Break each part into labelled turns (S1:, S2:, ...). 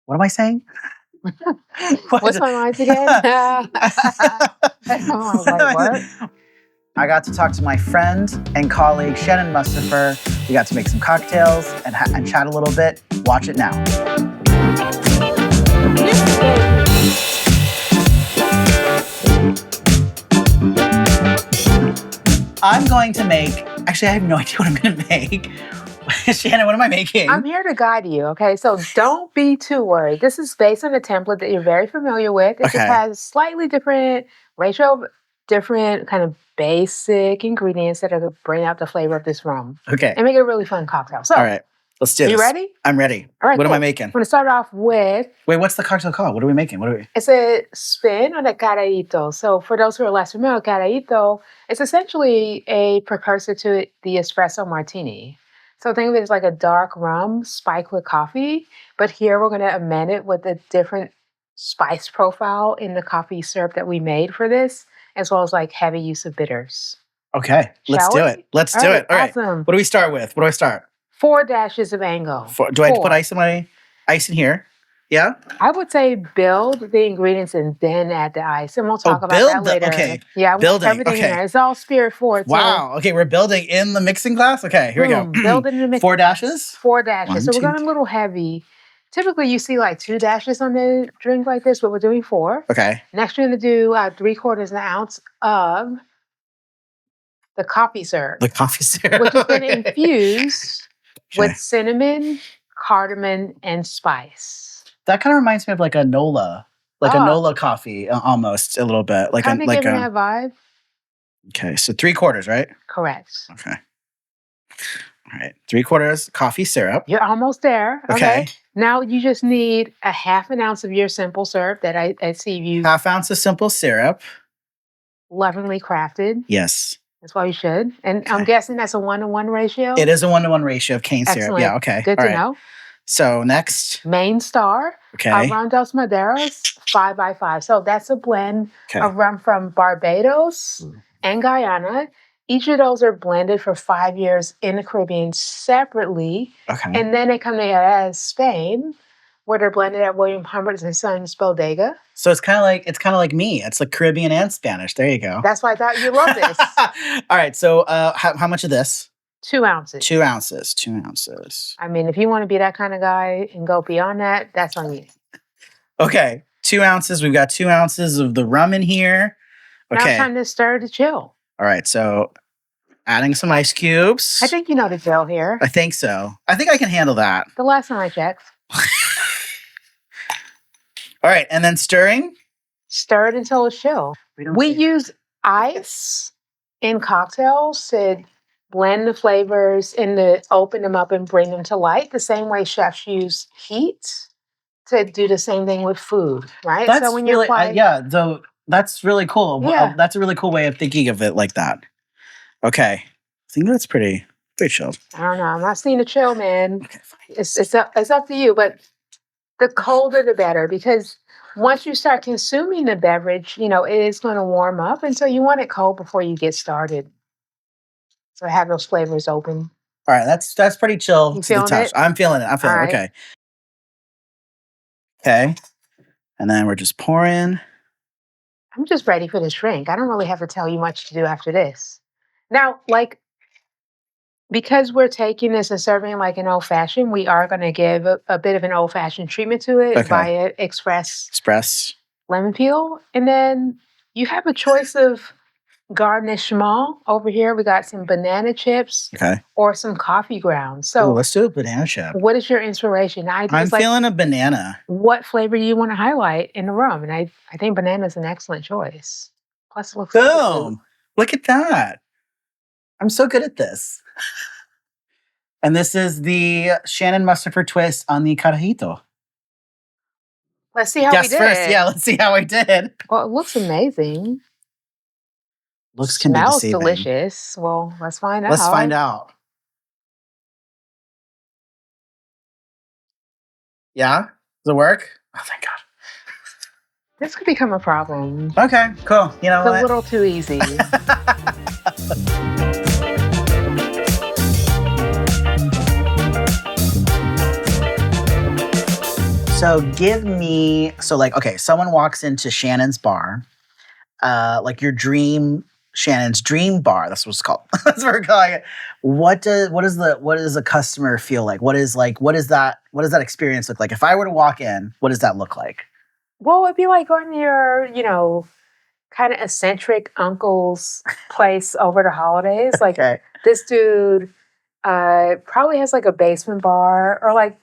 S1: What am I saying?
S2: What's my mind again? I'm like, what?
S1: I got to talk to my friend and colleague, Shannon Mustipher. We got to make some cocktails and chat a little bit. Watch it now. I'm going to make, actually, I have no idea what I'm going to make. Shannon, what am I making?
S2: I'm here to guide you, okay? So don't be too worried. This is based on a template that you're very familiar with. It just has slightly different ratio, different kind of basic ingredients that are going to bring out the flavor of this rum.
S1: Okay.
S2: And make it a really fun cocktail. So,
S1: all right, let's do this.
S2: You ready?
S1: I'm ready.
S2: All right,
S1: what am I making?
S2: I'm going to start off with...
S1: Wait, what's the cocktail called? What are we making?
S2: It's a spin on a carajito. So for those who are less familiar, carajito is essentially a precursor to the espresso martini. So think of it as like a dark rum spiked with coffee, but here we're going to amend it with a different spice profile in the coffee syrup that we made for this, as well as like heavy use of bitters.
S1: Okay, let's do it. Let's do it. All right.
S2: Awesome.
S1: What do we start with? What do I start?
S2: 4 dashes of mango.
S1: Do I have to put ice in here? Yeah?
S2: I would say build the ingredients and then add the ice. And we'll talk about that later.
S1: Okay.
S2: Yeah,
S1: building.
S2: Everything in there. It's all spirit forward.
S1: Wow. Okay, we're building in the mixing glass? Okay, here we go.
S2: Building in the mixing
S1: 4 dashes?
S2: 4 dashes. So we're going a little heavy. Typically, you see like 2 dashes on the drink like this, but we're doing 4.
S1: Okay.
S2: Next, you're going to do 3/4 ounce of the coffee syrup.
S1: The coffee syrup.
S2: Which is going to infuse with cinnamon, cardamom, and spice.
S1: That kind of reminds me of like a Nola. Like a Nola coffee, almost a little bit. Like
S2: kind of giving that vibe.
S1: Okay, so 3/4, right?
S2: Correct.
S1: Okay. All right, 3/4 coffee syrup.
S2: You're almost there.
S1: Okay.
S2: Now you just need a 1/2 ounce of your simple syrup that I see you.
S1: 1/2 ounce of simple syrup.
S2: Lovingly crafted.
S1: Yes.
S2: That's why you should. And I'm guessing that's a 1-to-1 ratio?
S1: It is a 1-to-1 ratio of cane syrup. Yeah, okay.
S2: Good to know.
S1: So next.
S2: Main star.
S1: Okay.
S2: Rum dos Madeiras 5x5. So that's a blend of rum from Barbados and Guyana. Each of those are blended for 5 years in the Caribbean separately.
S1: Okay.
S2: And then they come together as Spain, where they're blended at William Humbert's and Sons Bodega.
S1: So it's kind of like me. It's like Caribbean and Spanish. There you go.
S2: That's why I thought you love this.
S1: All right. So how much of this?
S2: 2 ounces.
S1: 2 ounces. 2 ounces.
S2: I mean, if you want to be that kind of guy and go beyond that, that's on you.
S1: Okay. 2 ounces. We've got 2 ounces of the rum in here. Okay.
S2: Now time to stir to chill.
S1: All right. So adding some ice cubes.
S2: I think you know the drill here.
S1: I think so. I think I can handle that.
S2: The last time I checked.
S1: All right. And then stirring?
S2: Stir it until it's chill. We use ice in cocktails to blend the flavors and to open them up and bring them to light, the same way chefs use heat to do the same thing with food, right?
S1: That's
S2: so when
S1: really,
S2: you apply,
S1: so that's really cool.
S2: Yeah.
S1: That's a really cool way of thinking of it like that. Okay. I think that's pretty chilled.
S2: I don't know. I'm not seeing the chill, man.
S1: Okay, fine.
S2: It's up to you, but the colder the better, because once you start consuming the beverage, it is going to warm up, and so you want it cold before you get started. So have those flavors open.
S1: All right, that's pretty chill
S2: You
S1: to the
S2: feeling
S1: touch.
S2: it?
S1: I'm feeling it. I'm feeling it.
S2: All right.
S1: Okay. Okay. And then we're just pouring.
S2: I'm just ready for this drink. I don't really have to tell you much to do after this. Now, because we're taking this and serving like an old-fashioned, we are going to give a bit of an old-fashioned treatment to it via express lemon peel. And then you have a choice of garnishment over here. We got some banana chips or some coffee grounds. So
S1: let's do a banana chip.
S2: What is your inspiration?
S1: I'm feeling a banana.
S2: What flavor do you want to highlight in the rum? And I think banana is an excellent choice. Plus it looks
S1: Boom. Look at that. I'm so good at this. And this is the Shannon Mustipher twist on the carajito.
S2: Let's see how we did.
S1: First. Yeah, let's see how I did.
S2: Well, it looks amazing.
S1: Looks can be deceiving.
S2: Smells delicious. Well, let's find out.
S1: Let's find out. Yeah? Does it work? Oh, thank God.
S2: This could become a problem.
S1: Okay, cool. You know
S2: it's
S1: what?
S2: a little too easy.
S1: So give me okay, someone walks into Shannon's bar, like your dream Shannon's dream bar. That's what it's called. That's what we're calling it. What does the customer feel like? What does that experience look like? If I were to walk in, what does that look like?
S2: Well, it'd be like going to your, kind of eccentric uncle's place over the holidays. Like
S1: Okay.
S2: this dude probably has like a basement bar or like,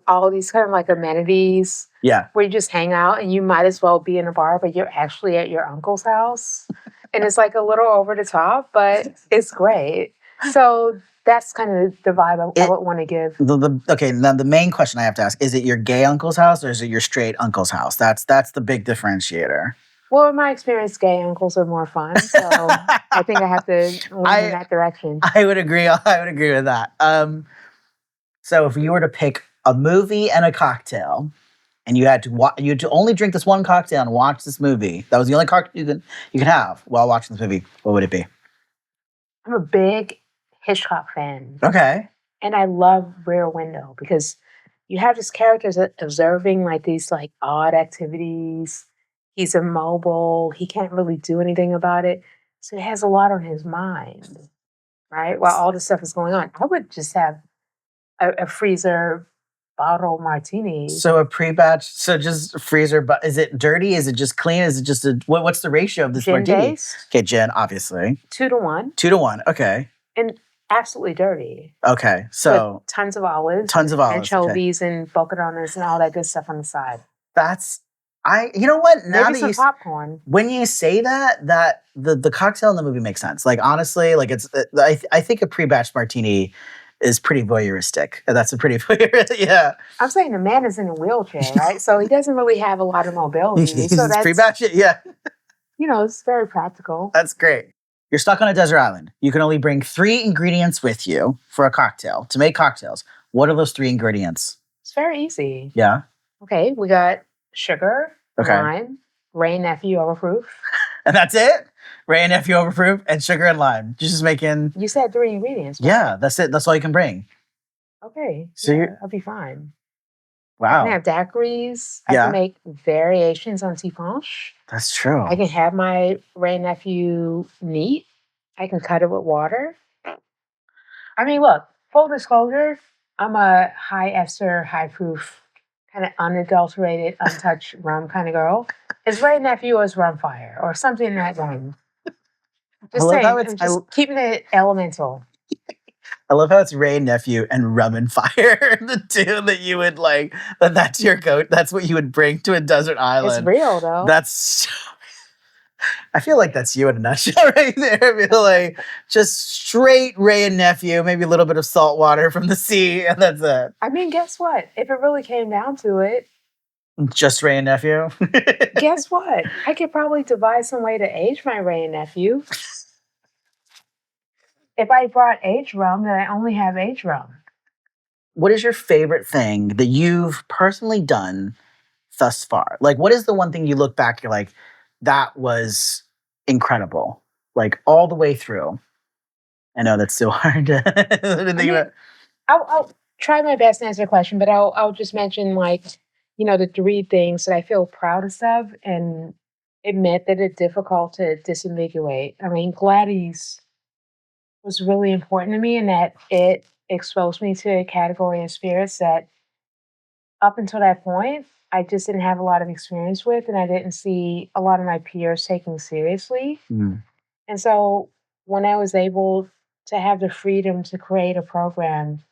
S2: all these kind of like amenities
S1: Yeah.
S2: where you just hang out and you might as well be in a bar, but you're actually at your uncle's house. And it's like a little over the top, but it's great. So that's kind of the vibe I
S1: It
S2: would want to give.
S1: okay, now the main question I have to ask, is it your gay uncle's house or is it your straight uncle's house? That's the big differentiator.
S2: Well, in my experience, gay uncles are more fun. So I think I have to lean in
S1: I
S2: that direction.
S1: I would agree. I would agree with that. So if you were to pick a movie and a cocktail, and you had to only drink this one cocktail and watch this movie, that was the only cocktail you could have while watching this movie, what would it be?
S2: I'm a big Hitchcock fan.
S1: Okay.
S2: And I love Rear Window because you have this character observing like these like odd activities. He's immobile. He can't really do anything about it. So he has a lot on his mind, right? While all this stuff is going on. I would just have a freezer bottle martini.
S1: So a pre-batch, so just freezer, but is it dirty? Is it just clean? Is it just what's the ratio of this
S2: Gin
S1: martini?
S2: based,
S1: Okay, gin, obviously.
S2: 2 to 1,
S1: 2 to 1. Okay.
S2: and absolutely dirty.
S1: Okay.
S2: With
S1: So
S2: tons of olives,
S1: tons of olives. Okay.
S2: anchovies, and bocadonas, and all that good stuff on the side.
S1: That's you know what? Now
S2: Maybe
S1: that
S2: some
S1: you
S2: popcorn.
S1: when you say that the cocktail in the movie makes sense. Like honestly, like it's I think a pre-batch martini is pretty voyeuristic. That's a pretty yeah.
S2: I'm saying the man is in a wheelchair, right? So he doesn't really have a lot of mobility. So
S1: It's
S2: that's,
S1: pre-batch it. Yeah.
S2: it's very practical.
S1: That's great. You're stuck on a desert island. You can only bring 3 ingredients with you for a cocktail to make cocktails. What are those 3 ingredients?
S2: It's very easy.
S1: Yeah.
S2: Okay, we got sugar,
S1: Okay.
S2: lime, Ray Nephew overproof.
S1: And that's it? Ray and nephew overproof and sugar and lime. You're just making.
S2: You said 3 ingredients. Right?
S1: Yeah, that's it. That's all you can bring.
S2: Okay,
S1: So
S2: yeah, I'll be fine. I
S1: wow.
S2: can have daiquiris. I
S1: Yeah.
S2: can make variations on Tipanche.
S1: That's true.
S2: I can have my Ray Nephew neat. I can cut it with water. I mean, look, full disclosure, I'm a high ester, high proof, kind of unadulterated, untouched rum kind of girl. Is Ray Nephew is rum fire or something in that line? Just
S1: love how
S2: saying,
S1: it's-
S2: I'm just keeping it elemental.
S1: I love how it's Ray and nephew and rum and fire. The two that you would like, that's your goat. That's what you would bring to a desert island.
S2: It's real though.
S1: That's I feel like that's you in a nutshell right there. I feel like just straight Ray and nephew, maybe a little bit of salt water from the sea, and that's it.
S2: I mean, guess what? If it really came down to it,
S1: Just Ray and nephew.
S2: guess what? I could probably devise some way to age my Ray and Nephew. If I brought aged rum, then I only have aged rum.
S1: What is your favorite thing that you've personally done thus far? Like, what is the one thing you look back, you're like, that was incredible, like all the way through? I know that's so hard to think about.
S2: I'll try my best to answer the question, but I'll just mention like, the 3 things that I feel proudest of and admit that it's difficult to disambiguate. I mean, Gladys was really important to me in that it exposed me to a category of spirits that up until that point, I just didn't have a lot of experience with, and I didn't see a lot of my peers taking seriously.
S1: Mm.
S2: And so when I was able to have the freedom to create a program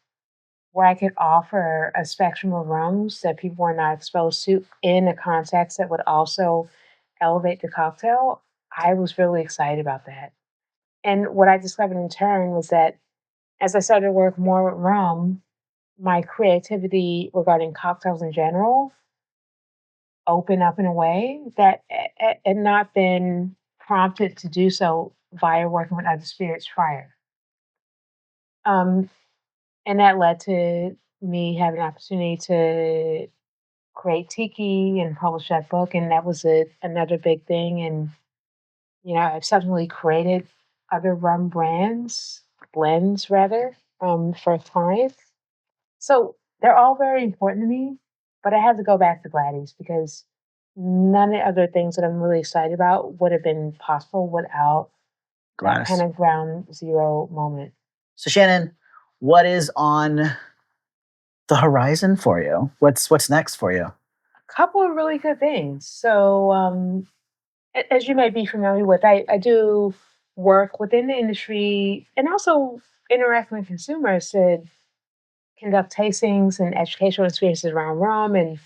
S2: where I could offer a spectrum of rums that people were not exposed to in a context that would also elevate the cocktail, I was really excited about that. And what I discovered in turn was that as I started to work more with rum, my creativity regarding cocktails in general opened up in a way that had not been prompted to do so via working with other spirits prior. Um, and that led to me having an opportunity to create Tiki and publish that book, and that was another big thing. And I've subsequently created other rum blends rather, for clients. So they're all very important to me. But I had to go back to Gladys because none of the other things that I'm really excited about would have been possible without that kind
S1: Gladys.
S2: of ground zero moment.
S1: So Shannon, what is on the horizon for you? What's next for you?
S2: A couple of really good things. So, as you may be familiar with, I do work within the industry and also interact with consumers to conduct tastings and educational experiences around rum. And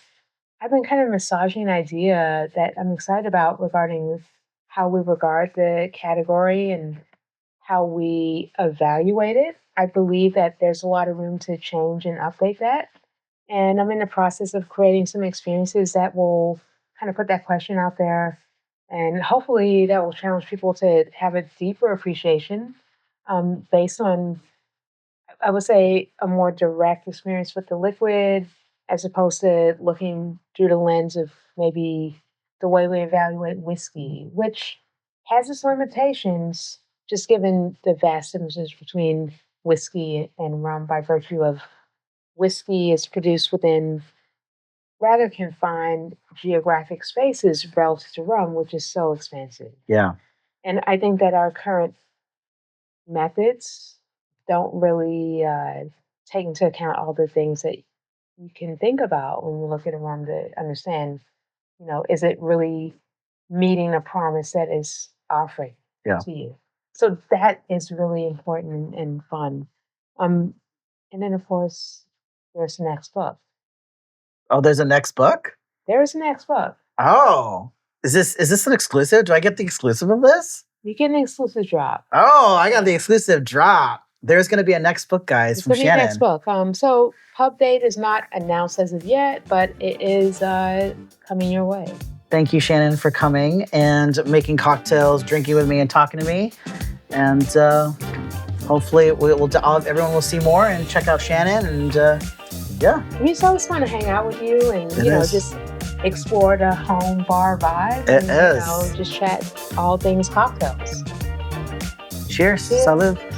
S2: I've been kind of massaging an idea that I'm excited about regarding how we regard the category and how we evaluate it. I believe that there's a lot of room to change and update that. And I'm in the process of creating some experiences that will kind of put that question out there. And hopefully that will challenge people to have a deeper appreciation based on, I would say, a more direct experience with the liquid as opposed to looking through the lens of maybe the way we evaluate whiskey, which has its limitations, just given the vast differences between whiskey and rum by virtue of whiskey is produced within rather confined geographic spaces relative to rum, which is so expansive.
S1: Yeah.
S2: And I think that our current methods don't really take into account all the things that you can think about when you look at a rum to understand, is it really meeting a promise that is offering
S1: Yeah.
S2: to you? So that is really important and fun. Um, and then, of course, there's the next book.
S1: Oh, there's a next book?
S2: There's the next book.
S1: Oh. Is this an exclusive? Do I get the exclusive of this?
S2: You get an exclusive drop.
S1: Oh, I got the exclusive drop. There's going to be a next book, guys,
S2: It's
S1: from
S2: going to be
S1: Shannon.
S2: next book. So pub date is not announced as of yet, but it is coming your way.
S1: Thank you, Shannon, for coming and making cocktails, drinking with me, and talking to me. And hopefully, everyone will see more and check out Shannon. And yeah,
S2: I mean, it's always fun to hang out with you and
S1: It is.
S2: just explore the home bar vibe.
S1: It
S2: and,
S1: is.
S2: just chat all things cocktails.
S1: Cheers.
S2: Cheers.
S1: Salud.